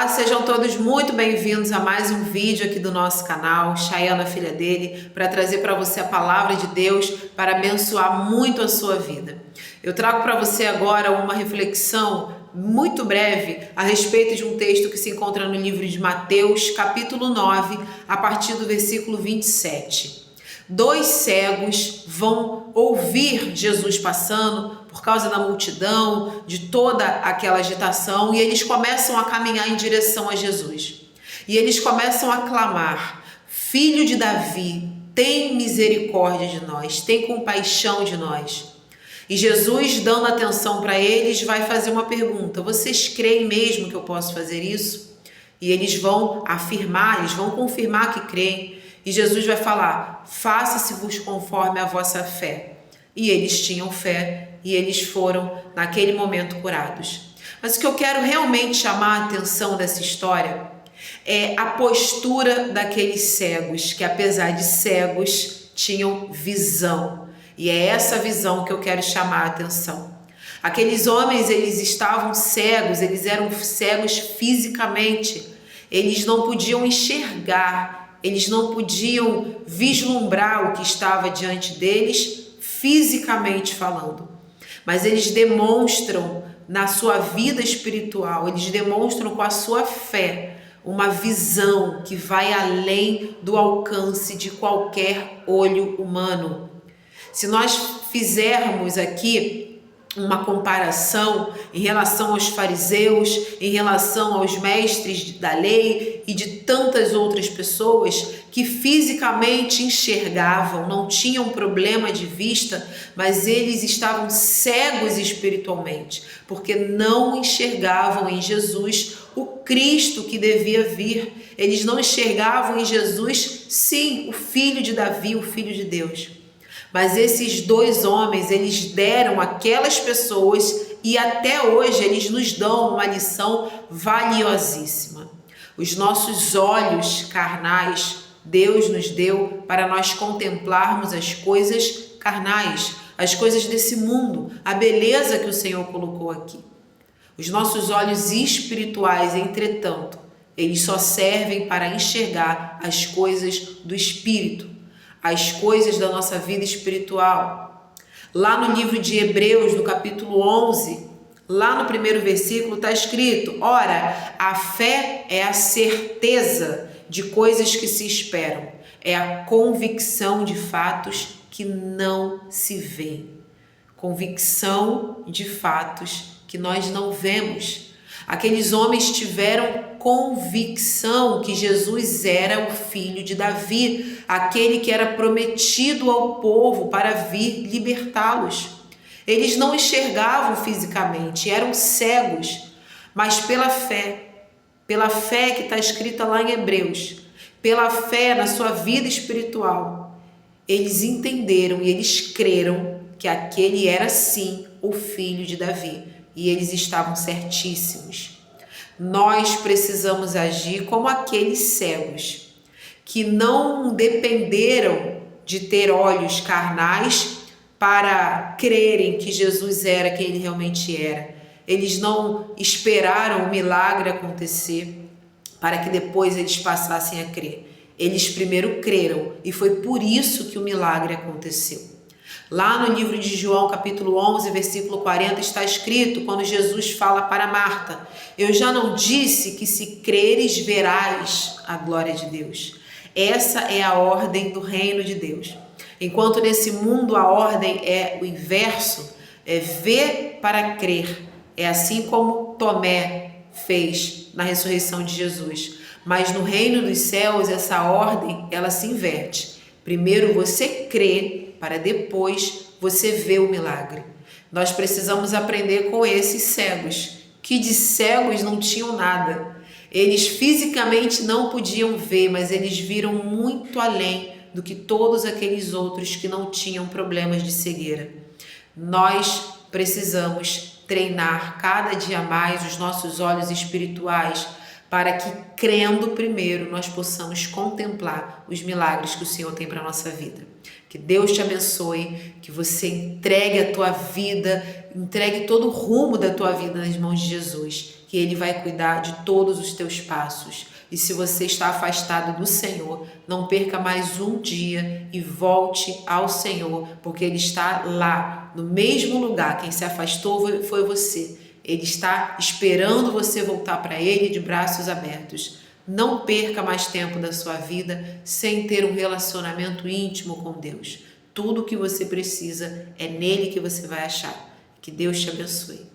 Olá, sejam todos muito bem-vindos a mais um vídeo aqui do nosso canal, Chayana, filha dele, para trazer para você a palavra de Deus para abençoar muito a sua vida. Eu trago para você agora uma reflexão muito breve a respeito de um texto que se encontra no livro de Mateus, capítulo 9, a partir do versículo 27. Dois cegos vão ouvir Jesus passando por causa da multidão, de toda aquela agitação, e eles começam a caminhar em direção a Jesus. E eles começam a clamar: Filho de Davi, tem misericórdia de nós, tem compaixão de nós. E Jesus, dando atenção para eles, vai fazer uma pergunta: vocês creem mesmo que eu posso fazer isso? E eles vão afirmar, eles vão confirmar que creem. E Jesus vai falar: faça-se-vos conforme a vossa fé. E eles tinham fé e eles foram naquele momento curados. Mas o que eu quero realmente chamar a atenção dessa história é a postura daqueles cegos, que apesar de cegos, tinham visão. E é essa visão que eu quero chamar a atenção. Aqueles homens, eles estavam cegos, eles eram cegos fisicamente. Eles não podiam enxergar, eles não podiam vislumbrar o que estava diante deles, fisicamente falando. Mas eles demonstram na sua vida espiritual, eles demonstram com a sua fé uma visão que vai além do alcance de qualquer olho humano. Se nós fizermos aqui uma comparação em relação aos fariseus, em relação aos mestres da lei e de tantas outras pessoas que fisicamente enxergavam, não tinham problema de vista, mas eles estavam cegos espiritualmente, porque não enxergavam em Jesus o Cristo que devia vir. Eles não enxergavam em Jesus, sim, o Filho de Davi, o Filho de Deus. Mas esses dois homens, eles deram àquelas pessoas e até hoje eles nos dão uma lição valiosíssima. Os nossos olhos carnais, Deus nos deu para nós contemplarmos as coisas carnais, as coisas desse mundo, a beleza que o Senhor colocou aqui. Os nossos olhos espirituais, entretanto, eles só servem para enxergar as coisas do Espírito, as coisas da nossa vida espiritual. Lá no livro de Hebreus, no capítulo 11, lá no primeiro versículo está escrito: ora, a fé é a certeza de coisas que se esperam, é a convicção de fatos que não se veem. Convicção de fatos que nós não vemos. Aqueles homens tiveram convicção que Jesus era o filho de Davi, aquele que era prometido ao povo para vir libertá-los. Eles não enxergavam fisicamente, eram cegos, mas pela fé que está escrita lá em Hebreus, pela fé na sua vida espiritual, eles entenderam e eles creram que aquele era sim o filho de Davi. E eles estavam certíssimos. Nós precisamos agir como aqueles cegos que não dependeram de ter olhos carnais para crerem que Jesus era quem ele realmente era. Eles não esperaram o milagre acontecer para que depois eles passassem a crer. Eles primeiro creram e foi por isso que o milagre aconteceu. Lá no livro de João, capítulo 11, versículo 40, está escrito, quando Jesus fala para Marta: eu já não disse que se creres verás a glória de Deus. Essa é a ordem do reino de Deus. Enquanto nesse mundo a ordem é o inverso, é ver para crer. É assim como Tomé fez na ressurreição de Jesus. Mas no reino dos céus, essa ordem, ela se inverte. Primeiro você crê, para depois você ver o milagre. Nós precisamos aprender com esses cegos, que de cegos não tinham nada. Eles fisicamente não podiam ver, mas eles viram muito além do que todos aqueles outros que não tinham problemas de cegueira. Nós precisamos treinar cada dia mais os nossos olhos espirituais para que, crendo primeiro, nós possamos contemplar os milagres que o Senhor tem para a nossa vida. Que Deus te abençoe, que você entregue a tua vida, entregue todo o rumo da tua vida nas mãos de Jesus. Que que Ele vai cuidar de todos os teus passos. E se você está afastado do Senhor, não perca mais um dia e volte ao Senhor, porque Ele está lá, no mesmo lugar. Quem se afastou foi você. Ele está esperando você voltar para Ele de braços abertos. Não perca mais tempo da sua vida sem ter um relacionamento íntimo com Deus. Tudo o que você precisa é nele que você vai achar. Que Deus te abençoe.